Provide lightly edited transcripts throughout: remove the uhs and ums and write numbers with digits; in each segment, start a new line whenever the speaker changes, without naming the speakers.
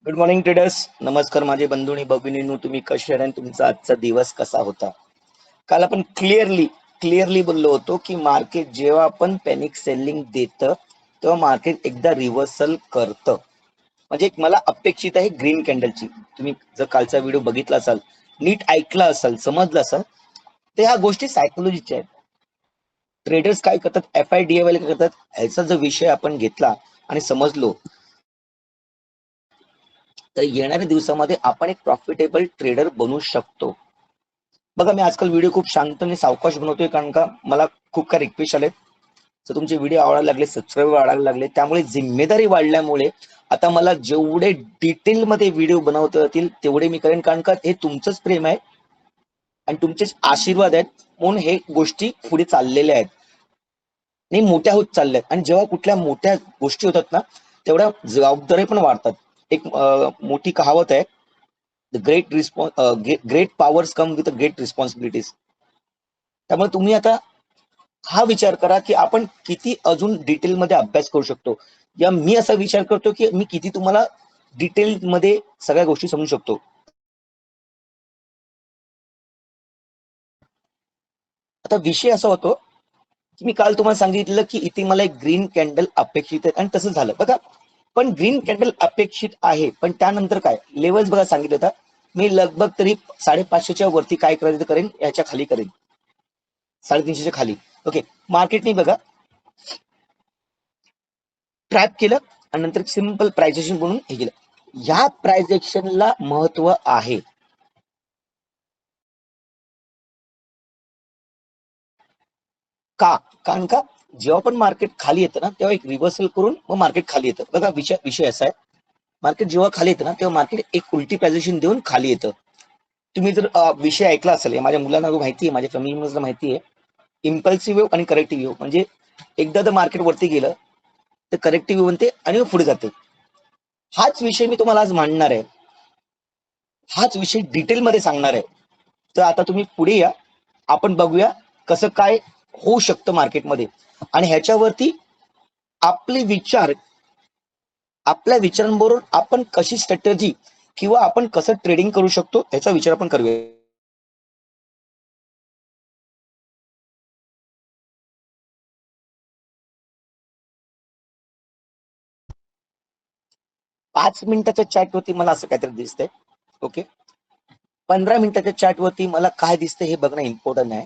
Good morning traders. नमस्कार माझे बंधू आणि भगिनींनो, तुम्ही कसे आहात आणि तुमचा आजचा दिवस कसा होता? काल आपण क्लिअरली बोललो होतो की मार्केट जेव्हा आपण पॅनिक सेलिंग देतं तेव्हा मार्केट एकदा रिव्हर्सल करतं. म्हणजे एक मला अपेक्षित आहे ग्रीन कॅन्डलची. तुम्ही जर कालचा व्हिडिओ बघितला असाल, नीट ऐकला असाल, समजलं असाल, तर ह्या गोष्टी सायकोलॉजीच्या आहेत. ट्रेडर्स काय करतात, FIDA वाले काय करतात, ह्याचा जर विषय आपण घेतला आणि समजलो तर येणाऱ्या दिवसामध्ये आपण एक प्रॉफिटेबल ट्रेडर बनू शकतो. बघा, मी आजकाल व्हिडिओ खूप शांत आणि सावकाश बनवतोय, कारण का मला खूप काही रिक्वेस्ट आलेत. तर तुमचे व्हिडिओ आवडायला लागले, सबस्क्राईब वाढायला लागले, त्यामुळे जिम्मेदारी वाढल्यामुळे आता मला जेवढे डिटेलमध्ये व्हिडिओ बनवता येतील तेवढे मी करेन, कारण का हे तुमचंच प्रेम आहे आणि तुमचेच आशीर्वाद आहेत, म्हणून हे गोष्टी पुढे चाललेल्या आहेत आणि मोठ्या होत चालल्या आहेत. आणि जेव्हा कुठल्या मोठ्या गोष्टी होतात ना, तेवढ्या जबाबदारी पण वाढतात. एक मोठी कहावत आहे, great powers come with great responsibilities. त्यामुळे तुम्ही आता हा विचार करा की आपण किती अजून डिटेलमध्ये अभ्यास करू शकतो, या मी असा विचार करतो की मी किती तुम्हाला डिटेलमध्ये सगळ्या गोष्टी समजू शकतो. आता विषय असा होतो की मी काल तुम्हाला सांगितलं की इथे मला एक ग्रीन कॅन्डल अपेक्षित आहे आणि तसं झालं बघा. पण ग्रीन कॅन्डल अपेक्षित आहे, पण त्यानंतर काय लेवल्स बघा सांगितलं होता मी, लगभग तरी 550च्या वरती काय करायचं करेन, याच्या खाली करेन, 350च्या खाली. ओके, मार्केटने बघा ट्रॅप केलं आणि नंतर सिंपल प्राइजेशन म्हणून हे केलं. ह्या प्राइजेशनला महत्व आहे. का? कारण का जेव्हा पण मार्केट खाली येतं ना, तेव्हा एक रिव्हर्सल करून मग मार्केट खाली येतं. बघा, विषय असा आहे, मार्केट जेव्हा खाली येतं ना तेव्हा मार्केट एक उलटी प्राइजेशन देऊन खाली येतं. तुम्ही जर विषय ऐकला असेल, माझ्या मुलांना माहिती आहे, माझ्या फॅमिली मेंबर्सला माहिती आहे, इम्पल्सिव्ह वेव्ह आणि करेक्टिव्ह वेव्ह. म्हणजे एकदा जर मार्केट वरती गेलं तर करेक्टिव्ह वेव्ह बनते आणि पुढे जाते. हाच विषय मी तुम्हाला आज मांडणार आहे, हाच विषय डिटेलमध्ये सांगणार आहे. तर आता तुम्ही पुढे या, आपण बघूया कसं काय होऊ शकतं मार्केटमध्ये, आणि ह्याच्यावरती आपले विचार, आपल्या विचारांबरोबर आपण कशी स्ट्रॅटेजी किंवा आपण कसं ट्रेडिंग करू शकतो याचा विचार आपण करूया. 5 मिनिटाच्या चॅट वरती मला असं काहीतरी दिसतंय. ओके, 15 मिनिटाच्या चॅट वरती मला काय दिसतंय हे बघणं इम्पॉर्टंट आहे.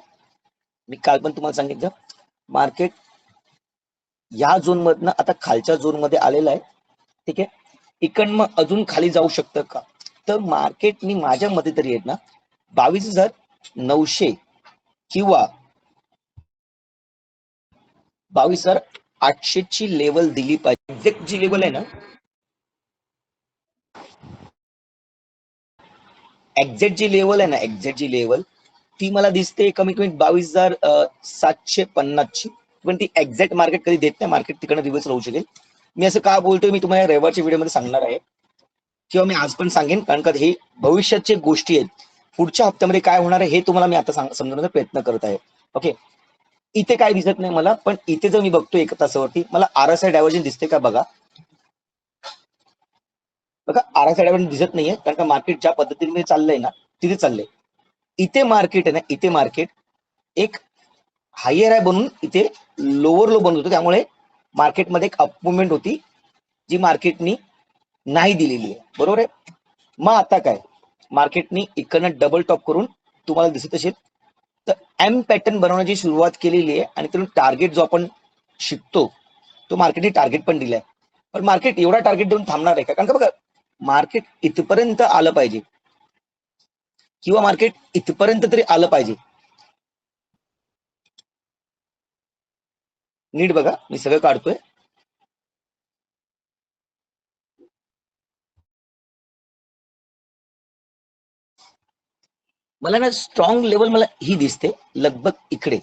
मी काल पण तुम्हाला सांगितलं, मार्केट या झोन मधनं आता खालच्या झोन मध्ये आलेलं आहे. ठीक आहे, इकडनं मग अजून खाली जाऊ शकतं का? तर मार्केटनी माझ्या मते तरी आहेत ना 22,900 किंवा 22,800 ची लेवल दिली पाहिजे. एक्झॅक्ट जी लेवल आहे ना, एक्झॅक्ट जी लेवल ती मला दिसते कमी कमी 22,750 ची. पण ती एक्झॅक्ट मार्केट कधी देत नाही, मार्केट तिकडे रिव्हर्स राहू शकेल. मी असं का बोलतोय, मी तुम्हाला रविवारच्या व्हिडिओमध्ये सांगणार आहे, किंवा मी आज पण सांगेन, कारण का हे भविष्याच्या गोष्टी आहेत. पुढच्या हप्त्यामध्ये काय होणार आहे हे तुम्हाला मी आता समजवण्याचा प्रयत्न करत आहे. ओके, इथे काय दिसत नाही मला, पण इथे जर मी बघतो 1 तासावरती, मला RSI डायव्हर्जन दिसते का बघा. बघा, RSI डायव्हर्जन दिसत नाहीये, कारण का मार्केट ज्या पद्धतीने चाललंय ना तिथे चाललंय. इथे मार्केट आहे ना, इथे मार्केट एक हायर आहे बनून इथे लोअर लो बनत होतो, त्यामुळे मार्केटमध्ये एक अप मुवमेंट होती जी मार्केटनी नाही दिलेली आहे, बरोबर आहे. मग आता काय, मार्केटनी इकडनं डबल टॉप करून तुम्हाला दिसत असेल तर M पॅटर्न बनवण्याची सुरुवात केलेली आहे, आणि त्यातून टार्गेट जो आपण शिकतो तो मार्केटने टार्गेट पण दिलाय. पण मार्केट एवढा टार्गेट देऊन थांबणार आहे का? कारण का बघा, मार्केट इथपर्यंत आलं पाहिजे, किंवा मार्केट इथपर्यंत तरी आलं पाहिजे. नीट बघा, मी सगळं काढतोय. मला ना स्ट्रॉंग लेवल मला ही दिसते, लगभग इकडे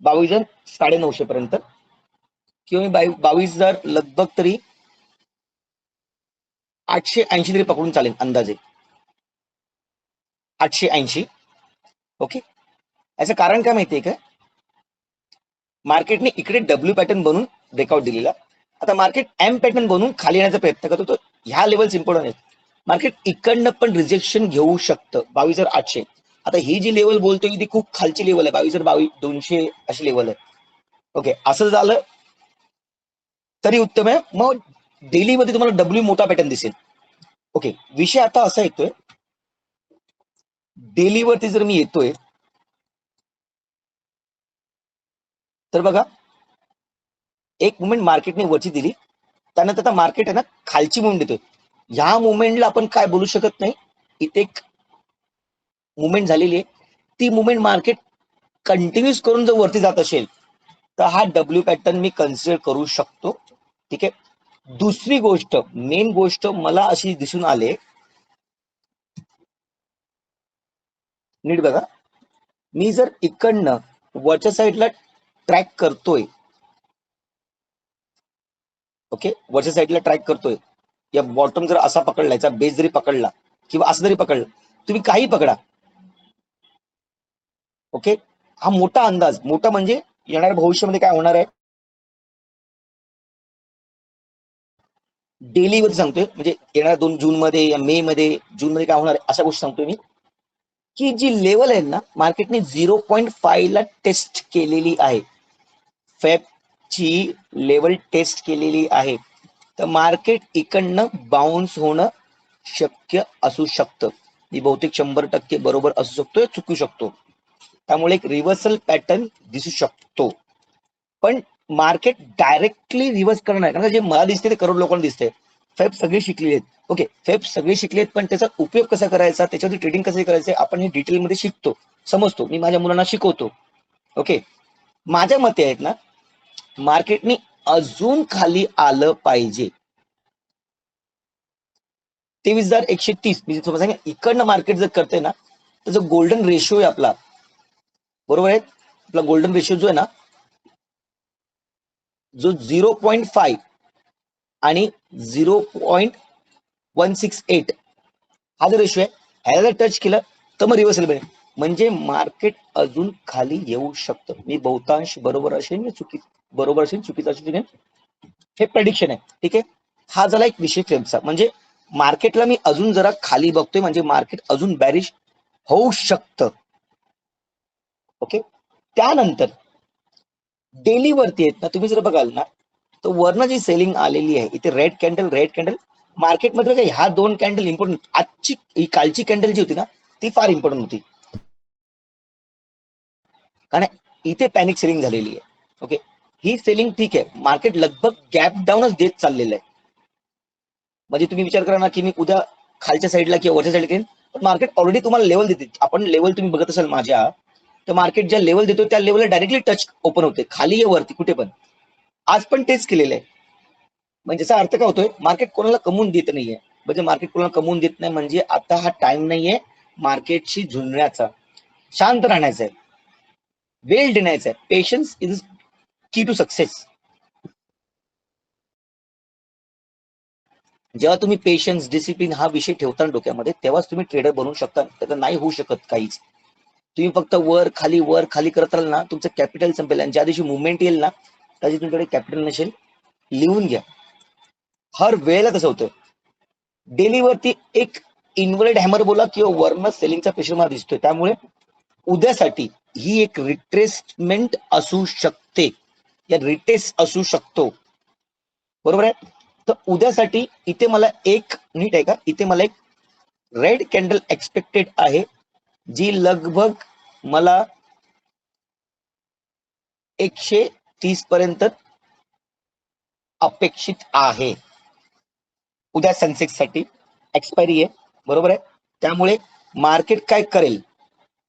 22,950 पर्यंत, किंवा 22,000 लगभग तरी 880 तरी पकडून चालेल अंदाजे, 880. ओके, याचं कारण काय माहितीये का, मार्केटने इकडे डब्ल्यू पॅटर्न बनून ब्रेकआउट दिलेला. आता मार्केट एम पॅटर्न बनवून खाली येण्याचा प्रयत्न करतो, तर ह्या लेवल्स इम्पॉर्टंट आहेत. मार्केट इकडनं पण रिजेक्शन घेऊ शकतं 22,800. आता ही जी लेवल बोलतोय ती खूप खालची लेवल आहे, 22,200 अशी लेवल आहे. ओके, असं झालं तरी उत्तम आहे. मग डेली मध्ये तुम्हाला डब्ल्यू मोठा पॅटर्न दिसेल. ओके, विषय आता असा येतोय, डेली वरती जर मी येतोय तर बघा, एक मुवमेंट मार्केटने वरची दिली, त्यानंतर आता मार्केट आहे ना खालची मुवमेंट देतोय. ह्या मुवमेंटला आपण काय बोलू शकत नाही, इथे एक मुवमेंट झालेली आहे, ती मुवमेंट मार्केट कंटिन्यूस करून जर वरती जात असेल तर हा डब्ल्यू पॅटर्न मी कन्सिडर करू शकतो. ठीक आहे. दुसरी गोष्ट, मेन गोष्ट मला अशी दिसून आले, नीट बघा, मी जर इकडनं वरच्या साईडला ट्रॅक करतोय, ओके, वरच्या साईडला ट्रॅक करतोय, या बॉटम जर असा पकडला, याचा बेस जरी पकडला किंवा असं जरी पकडलं, तुम्ही काही पकडा, ओके, हा मोठा अंदाज, मोठा म्हणजे येणाऱ्या भविष्यामध्ये काय होणार आहे डेली वर सांगतोय, म्हणजे येणाऱ्या 2 जून मध्ये या मे मध्ये, जून मध्ये काय होणार आहे अशा गोष्टी सांगतोय मी, की जी लेवल आहे ना मार्केटने 0.5 ला टेस्ट केलेली आहे, फेब ची लेवल टेस्ट केलेली आहे, तर मार्केट इकडनं बाउन्स होणं शक्य असू शकतं. मी बहुतेक 100% बरोबर असू शकतो, चुकू शकतो. त्यामुळे एक रिव्हर्सल पॅटर्न दिसू शकतो. पण मार्केट डायरेक्टली रिव्हर्स करणार, कारण जे मला दिसते ते करोड लोकांना दिसते. फेब सगळे शिकले आहेत, ओके, फेब सगळे शिकलेत, पण त्याचा उपयोग कसा करायचा, त्याच्यावरती ट्रेडिंग कसं करायचं आपण हे डिटेलमध्ये शिकतो, समजतो. मी माझ्या मुलांना शिकवतो. ओके, माझ्या मते आहेत ना, मार्केटने अजून खाली आलं पाहिजे. 23,130 मी तुम्हाला सांगा, इकडनं मार्केट जर करते ना, तर जो गोल्डन रेशो आहे आपला, बरोबर आहे, आपला गोल्डन रेशो जो आहे ना, जो 0.5 आणि 0.168 हा जो रेशो आहे, ह्याला जर टच केलं तर मग रिव्हर्सल बनेल, म्हणजे मार्केट अजून खाली येऊ शकतं. मी बहुतांश बरोबर असेल, बरोबर असेल, चुकीचं असेल, हे प्रेडिक्शन आहे. ठीक आहे, हा झाला एक विषय फ्रेमचा, म्हणजे मार्केटला मी अजून जरा खाली बघतोय, म्हणजे मार्केट अजून बॅरिश होऊ शकतं. ओके, त्यानंतर डेली वरती आहेत ना, तुम्ही जर बघाल ना, तर वरनं जी सेलिंग आलेली आहे, इथे रेड कॅन्डल मार्केटमध्ये ह्या 2 कॅन्डल इम्पॉर्टंट, आजची ही कालची कॅन्डल जी होती ना, ती फार इम्पॉर्टंट होती, कारण इथे पॅनिक सेलिंग झालेली आहे. ओके, ही सेलिंग ठीक आहे, मार्केट लगभग गॅप डाऊनच देत चाललेलं आहे. म्हणजे तुम्ही विचार करा ना, की मी उद्या खालच्या साईडला किंवा वरच्या साईडला घेईन, पण मार्केट ऑलरेडी तुम्हाला लेवल देते. आपण लेवल तुम्ही बघत असाल माझ्या, तर मार्केट ज्या लेवल देतो त्या लेवलला डायरेक्टली टच ओपन होते, खाली आहे वरती कुठे पण. आज पण तेच केलेलं आहे. म्हणजे याचा अर्थ काय होतोय, मार्केट कोणाला कमवून देत नाहीये. म्हणजे मार्केट कोणाला कमवून देत नाही, म्हणजे आता हा टाइम नाहीये मार्केटशी झुंजण्याचा, शांत राहण्याचा आहे, वेळ देण्याचा आहे. पेशन्स इज की टू सक्सेस. जेव्हा तुम्ही पेशन्स, डिसिप्लिन हा विषय ठेवता डोक्यामध्ये, तेव्हाच तुम्ही ट्रेडर बनवू शकता. त्याचं नाही होऊ शकत काहीच. तुम्ही फक्त वर खाली करत राहाल ना, तुमचं कॅपिटल संपेल, आणि ज्या दिवशी मुवमेंट येईल ना, त्या दिवशी तुमच्याकडे कॅपिटल नसेल. लिहून घ्या, हर वेळेला कसं होतं, डेली वरती एक इन्व्हर्टेड हॅमर बोला किंवा वरनं सेलिंगचा प्रेशर मला दिसतोय, त्यामुळे उद्यासाठी ही एक रिट्रेसमेंट असू शकते, या रिटेस्ट असू शकतो, बरोबर आहे. तर उद्यासाठी इथे मला एक, नीट आहे का, इथे मला एक रेड कॅन्डल एक्सपेक्टेड आहे, जी लगभग मला 130 पर्यंत अपेक्षित आहे उद्या सेन्सेक्स साठी. एक्सपायरी आहे, बरोबर आहे. त्यामुळे मार्केट काय करेल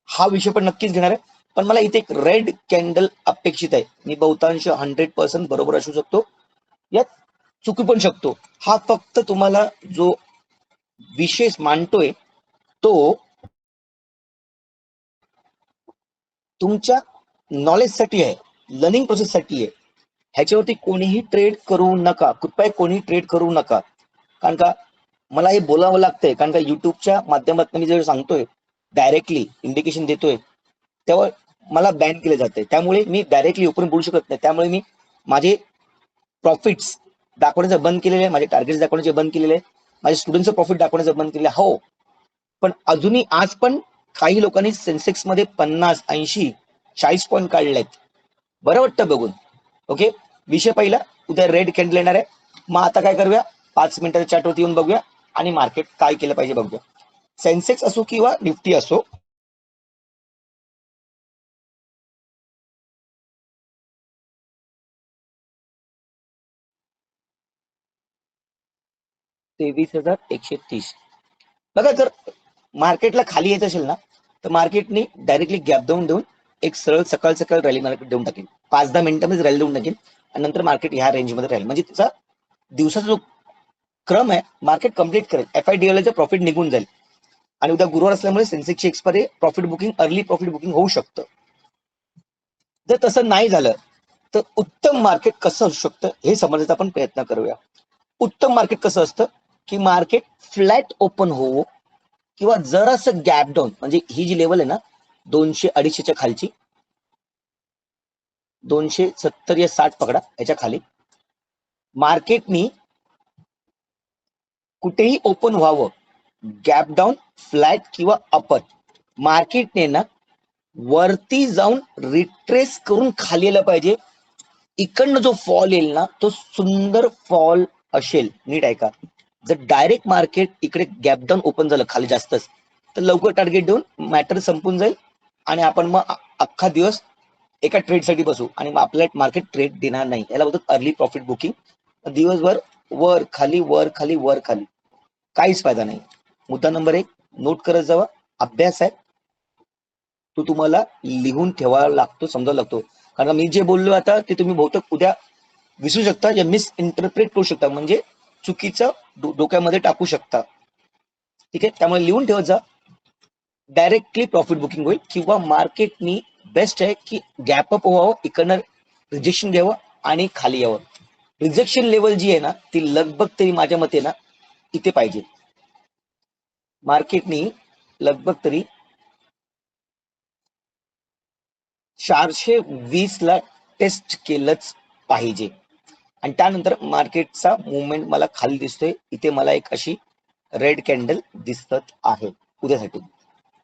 हा विषय पण नक्कीच घेणार आहे, पण मला इथे एक रेड कॅन्डल अपेक्षित आहे. मी बहुतांश 100% बरोबर असू शकतो, यात चुकू पण शकतो. हा फक्त तुम्हाला जो विशेष मांडतोय तो तुमच्या नॉलेजसाठी आहे, लर्निंग प्रोसेससाठी आहे. ह्याच्यावरती कोणीही ट्रेड करू नका, कृपया कोणी ट्रेड करू नका. कारण का मला हे बोलावं लागतंय, कारण का युट्यूबच्या माध्यमातून मी जर सांगतोय, डायरेक्टली इंडिकेशन देतोय, तेव्हा मला बॅन केले जाते. त्यामुळे मी डायरेक्टली ओपन बोलू शकत नाही. त्यामुळे मी माझे प्रॉफिट्स दाखवण्याचं बंद केलेलं आहे, माझे टार्गेट दाखवण्याचे बंद केलेले आहे, माझ्या स्टुडंटचं प्रॉफिट दाखवण्याचं बंद केलेलं आहे. हो, पण अजूनही आज पण काही लोकांनी सेन्सेक्स मध्ये 50, 80, 40 पॉईंट काढलेत. बरं वाटतं बघून. ओके, विषय पहिला, उद्या रेड कॅन्डल येणार आहे. मग आता काय करूया, 5 मिनिटाच्या चॅटवरती येऊन बघूया आणि मार्केट काय केलं पाहिजे बघूया. सेन्सेक्स असो किंवा निफ्टी असो, ₹23,130. बघा, जर मार्केटला खाली येत असेल ना, तर मार्केटने डायरेक्टली गॅप देऊन एक सरळ सकाळ सकाळ रॅली मार्केट देऊन टाकेल, 5-10 मिनिटांमध्ये रॅली देऊन टाकेल आणि नंतर मार्केट ह्या रेंजमध्ये राहील. म्हणजे त्याचा दिवसाचा जो क्रम आहे मार्केट कम्प्लीट करेल, FIDLचं प्रॉफिट निघून जाईल. आणि उद्या गुरुवार असल्यामुळे सेन्सेक्सची expiry profit booking, early profit booking होऊ शकतं. जर तसं नाही झालं तर उत्तम मार्केट कसं असू शकतं हे समजण्याचा आपण प्रयत्न करूया. उत्तम मार्केट कसं असतं की मार्केट फ्लॅट ओपन हो किंवा जरासं गॅप डाऊन, म्हणजे ही जी लेवल आहे ना 200-250च्या खालची, 270 या 60 पकडा, याच्या खाली मार्केटनी कुठेही ओपन व्हावं, गॅप डाऊन, फ्लॅट किंवा अपर, मार्केटने ना वरती जाऊन रिट्रेस करून खाली यायला पाहिजे. इकडनं जो फॉल येईल ना तो सुंदर फॉल असेल. नीट ऐका, जर डायरेक्ट मार्केट इकडे गॅप डाऊन ओपन झालं खाली जास्तच, तर लवकर टार्गेट देऊन मॅटर संपून जाईल आणि आपण मग अख्खा दिवस एका ट्रेडसाठी बसू आणि मग आपल्याला मार्केट ट्रेड देणार नाही. याला बोलतात अर्ली प्रॉफिट बुकिंग. दिवसभर वर खाली वर खाली वर खाली, काहीच फायदा नाही. मुद्दा नंबर 1 नोट करत जावा, अभ्यास आहे तो तुम्हाला लिहून ठेवावा लागतो, समजावा लागतो. कारण मी जे बोललो आता ते तुम्ही बहुतेक उद्या विसरू शकता या मिस इंटरप्रेट करू शकता, म्हणजे चुकीचं डोक्यामध्ये टाकू शकता. ठीक आहे, त्यामुळे लिहून ठेवत जा. डायरेक्टली प्रॉफिट बुकिंग होईल किंवा मार्केटनी बेस्ट आहे की गॅप अप व्हावं, इकडनं रिजेक्शन घ्यावं आणि खाली यावं. रिजेक्शन लेवल जी आहे ना ती लगभग तरी माझ्या मते ना इथे पाहिजे. मार्केटनी लगभग तरी 420 ला टेस्ट केलंच पाहिजे आणि त्यानंतर मार्केटचा मुवमेंट मला खाली दिसतोय. इथे मला एक अशी रेड कॅन्डल दिसत आहे उद्यासाठी.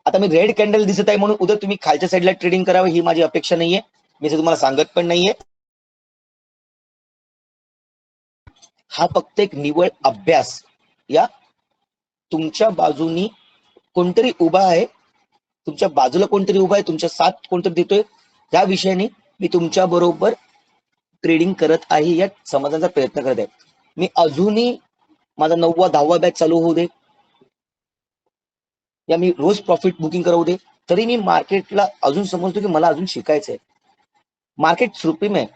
आता मी रेड कॅन्डल दिसत आहे म्हणून उद्या तुम्ही खालच्या साईडला ट्रेडिंग करावं ही माझी अपेक्षा नाहीये, मी तुम्हाला सांगत पण नाहीये. हा फक्त एक निवड अभ्यास. या तुमच्या बाजूनी कोणतरी उभा आहे, तुमच्या बाजूला कोणतरी उभा आहे, तुमच्या साथ कोणतरी देतोय, या विषयाने मी तुमच्या बरोबर ट्रेडिंग करत आहे या समजण्याचा प्रयत्न करत आहे. मी अजूनही माझा 9वा 10वा बॅच चालू होऊ दे या मी रोज प्रॉफिट बुकिंग करवू दे, तरी मी मार्केटला अजून समजतो की मला अजून शिकायचंय. मार्केट सुप्रीम आहे.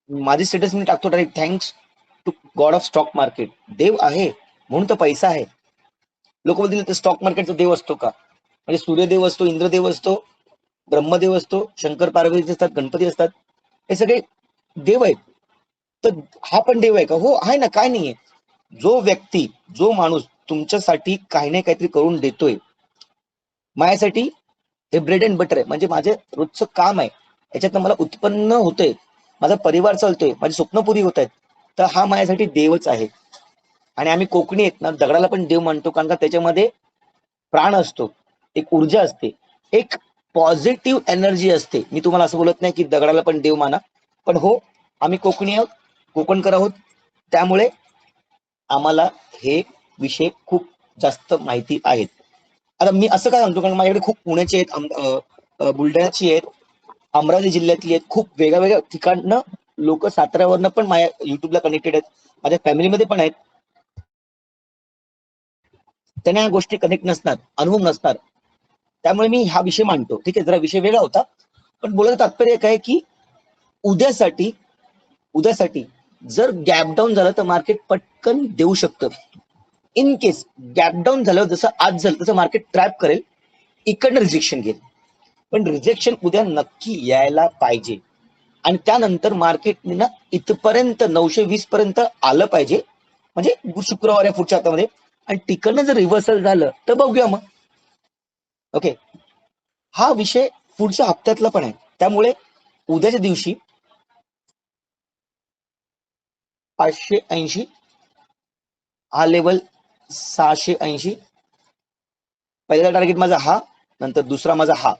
माझी स्टेटस मी टाकतो direct, thanks to God of stock market. देव आहे म्हणून तर पैसा आहे. लोक बोलतील तर स्टॉक मार्केटचा देव असतो का? म्हणजे सूर्यदेव असतो, इंद्रदेव असतो, ब्रह्मदेव असतो, शंकर पार्वती असतात, गणपती असतात, हे सगळे देव आहेत. तर हा पण देव आहे का? हो आहे ना, काय नाहीये. जो व्यक्ती, जो माणूस तुमच्यासाठी काही ना काहीतरी करून देतोय, माझ्यासाठी हे ब्रेड अँड बटर आहे, म्हणजे माझे रोजचं काम आहे, याच्यातनं मला उत्पन्न होतंय, माझा परिवार चालतोय, माझी स्वप्न पुरी होत आहेत, तर हा माझ्यासाठी देवच आहे. आणि आम्ही कोकणी आहेत ना, दगडाला पण देव मानतो, कारण का त्याच्यामध्ये प्राण असतो, एक ऊर्जा असते, एक पॉझिटिव्ह एनर्जी असते. मी तुम्हाला असं बोलत नाही की दगडाला पण देव माना, पण हो, आम्ही कोकणी आहोत, कोकणकर आहोत, त्यामुळे आम्हाला हे विषय खूप जास्त माहिती आहेत. आता मी असं काय सांगतो, कारण माझ्याकडे खूप पुण्याचे आहेत, बुलढाण्याची आहेत, अमरावती जिल्ह्यातली आहेत, खूप वेगळ्या वेगळ्या ठिकाणनं लोक, साताऱ्यावरनं पण माझ्या युट्यूबला कनेक्टेड आहेत, माझ्या फॅमिलीमध्ये पण आहेत. त्यांना ह्या गोष्टी कनेक्ट नसतात, अनुभव नसतात, त्यामुळे मी हा विषय मांडतो. ठीक आहे, जरा विषय वेगळा होता, पण बोलायचं तात्पर्य काय की उद्यासाठी उद्यासाठी जर गॅप डाऊन झालं तर मार्केट पटकन देऊ शकतं. इन केस गॅप डाऊन झालं, जसं आज झालं तसं मार्केट ट्रॅप करेल, इकडनं रिजेक्शन घेईल, पण रिजेक्शन उद्या नक्की यायला पाहिजे आणि त्यानंतर मार्केटने ना इथपर्यंत 920 पर्यंत आलं पाहिजे, म्हणजे शुक्रवार या पुढच्या हातामध्ये, आणि तिकडनं जर रिव्हर्सल झालं तर बघूया मग. ओके, हा विषय पुढच्या हप्त्यातला पण आहे, त्यामुळे उद्याच्या दिवशी 580, हा लेवल 680. पहिला टार्गेट माझा हा, नंतर दुसरा माझा हा.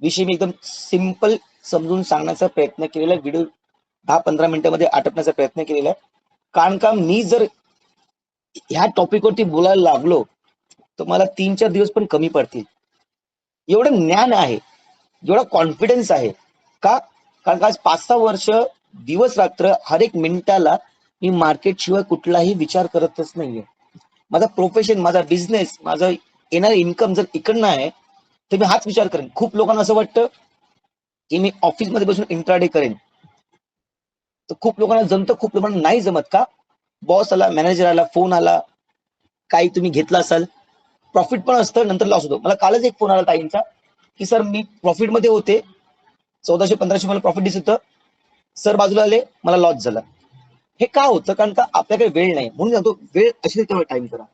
विषय मी एकदम सिंपल समजून सांगण्याचा प्रयत्न केलेला, व्हिडिओ 10-15 मिनिटांमध्ये आटपण्याचा प्रयत्न केलेला आहे. कारण का मी जर ह्या टॉपिकवरती बोलायला लागलो तर मला 3-4 दिवस पण कमी पडतील. एवढं ज्ञान आहे, एवढा कॉन्फिडन्स आहे का? कारण का आज 5-6 वर्ष दिवस रात्र हर एक मिनिटाला मी मार्केट शिवाय कुठलाही विचार करतच नाहीये. माझा प्रोफेशन, माझा बिझनेस, माझं येणारं इन्कम जर इकडनं आहे तर मी हाच विचार करेन. खूप लोकांना असं वाटतं की मी ऑफिसमध्ये बसून इंट्राडे करेन, तर खूप लोकांना जमतं, खूप लोकांना नाही जमत. का? बॉस आला, मॅनेजर आला, फोन आला, काही तुम्ही घेतला असाल, प्रॉफिट पण असतं, नंतर लॉस होतो. मला कालच एक फोन आला ताईंचा की सर मी प्रॉफिटमध्ये होते, 1400-1500 मला प्रॉफिट दिसत होतं, सर बाजूला आले, मला लॉस झाला. हे का होतं? कारण का आपल्याकडे वेळ नाही. म्हणून सांगतो, वेळ असेल तेव्हा टाइम करा,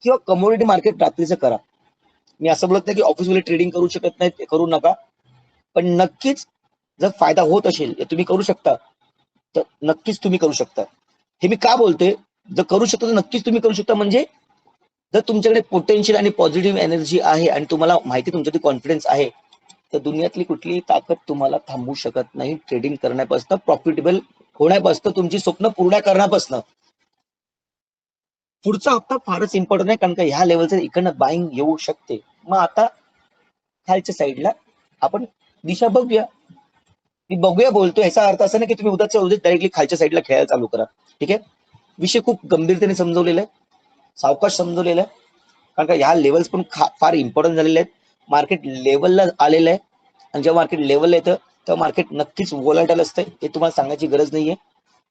किंवा कमोडिटी मार्केट रात्रीचं करा. मी असं बोलत नाही की ऑफिसमध्ये ट्रेडिंग करू शकत नाही, करू नका, पण नक्कीच जर फायदा होत असेल, तुम्ही करू शकता, तर नक्कीच तुम्ही करू शकता. हे मी का बोलतोय? जर करू शकता तर नक्कीच तुम्ही करू शकता. म्हणजे जर तुमच्याकडे पोटेन्शियल आणि पॉझिटिव्ह एनर्जी आहे आणि तुम्हाला माहिती, तुमच्याकडे कॉन्फिडन्स आहे, तर दुनियातली कुठलीही ताकद तुम्हाला थांबवू शकत नाही. ट्रेडिंग करण्यापासून, प्रॉफिटेबल होण्यापासून, तुमची स्वप्न पूर्ण करण्यापासून. पुढचा हप्ता फारच इम्पॉर्टंट आहे, कारण का ह्या लेवलचं इकडनं बाईंग येऊ शकते. मग आता खालच्या साईडला आपण दिशा बघूया. मी बघूया बोलतो, याचा अर्थ असा नाही की तुम्ही उद्याच्या उद्या डायरेक्टली खालच्या साईडला खेळायला चालू करा. ठीक आहे? विषय खूप गंभीरतेने समजवलेला आहे, सावकाश समजवलेला आहे. कारण का ह्या लेवल्स पण फार इम्पॉर्टंट झालेले आहेत. मार्केट लेवलला आलेलं आहे, आणि जेव्हा मार्केट लेवलला येतं तेव्हा मार्केट नक्कीच व्होलाटाईल असतं. हे तुम्हाला सांगायची गरज नाहीये.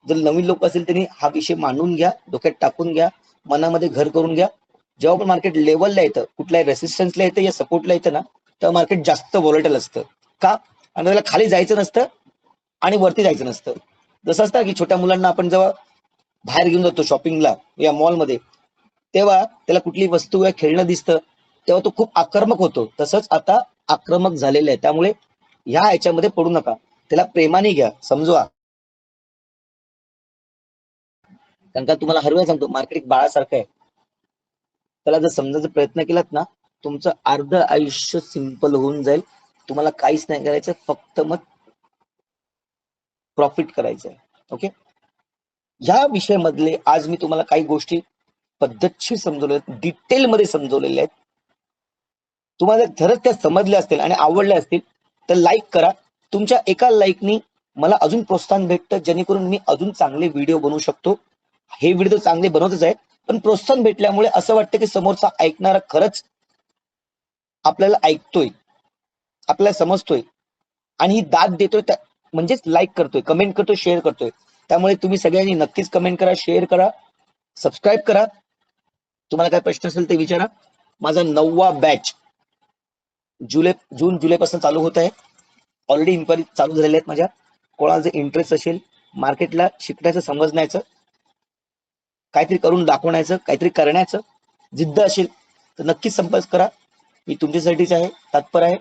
जर नवीन लोक असतील त्यांनी हा विषय मांडून घ्या, डोक्यात टाकून घ्या, मनामध्ये घर करून घ्या. जेव्हा पण मार्केट लेवलला येतं, कुठल्याही रेसिस्टन्सला येतं या सपोर्टला येतं ना, तेव्हा मार्केट जास्त व्होलाटाईल असतं. का? आणि त्याला खाली जायचं नसतं आणि वरती जायचं नसतं. जसं असतं की छोट्या मुलांना आपण जेव्हा बाहेर घेऊन जातो शॉपिंगला या मॉलमध्ये, तेव्हा त्याला कुठली वस्तू या खेळणं दिसतं, तेव्हा तो खूप आक्रमक होतो. तसंच आता आक्रमक झालेलं आहे. त्यामुळे ह्या ह्याच्यामध्ये पडू नका, त्याला प्रेमाने घ्या, समजवा. कारण का तुम्हाला हर वेळेला सांगतो, मार्केट एक बाळासारखं आहे. त्याला जर समजायचा प्रयत्न केलात ना, तुमचं अर्ध आयुष्य सिंपल होऊन जाईल. तुम्हाला काहीच नाही करायचं, फक्त मग प्रॉफिट करायचंय. ओके? ह्या विषयामधले आज मी तुम्हाला काही गोष्टी पद्धतशीर समजवल्या आहेत, डिटेलमध्ये समजवलेल्या आहेत. तुम्हाला खरंच त्या समजल्या असतील आणि आवडल्या असतील तर लाईक करा. तुमच्या एका लाईकनी मला अजून प्रोत्साहन भेटतं, जेणेकरून मी अजून चांगले व्हिडिओ बनवू शकतो. हे व्हिडिओ चांगले बनवतच आहे, पण प्रोत्साहन भेटल्यामुळे असं वाटतं की समोरचा ऐकणारा खरंच आपल्याला ऐकतोय, आपल्याला समजतोय, आणि ही दाद देतोय, म्हणजेच लाईक करतोय, कमेंट करतोय, शेअर करतोय. त्यामुळे तुम्ही सगळ्यांनी नक्कीच कमेंट करा, शेअर करा, सबस्क्राईब करा. तुम्हाला काय प्रश्न असेल ते विचारा. माझा 9वा बॅच जून जुलैपासून चालू होत आहे. ऑलरेडी इन्क्वायरी चालू झालेल्या आहेत माझ्या. कोणाला जर इंटरेस्ट असेल मार्केटला शिकण्याचं, समजण्याचं, काहीतरी करून दाखवण्याचं, काहीतरी करण्याचं जिद्द असेल तर नक्कीच संपर्क करा. मी तुमच्यासाठीच आहे, तत्पर आहे.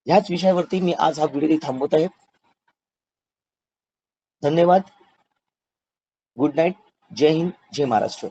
ह्याच विषयावरती मी आज हा व्हिडिओ थांबवत आहे. धन्यवाद. Good night. जय हिंद, जय महाराष्ट्र.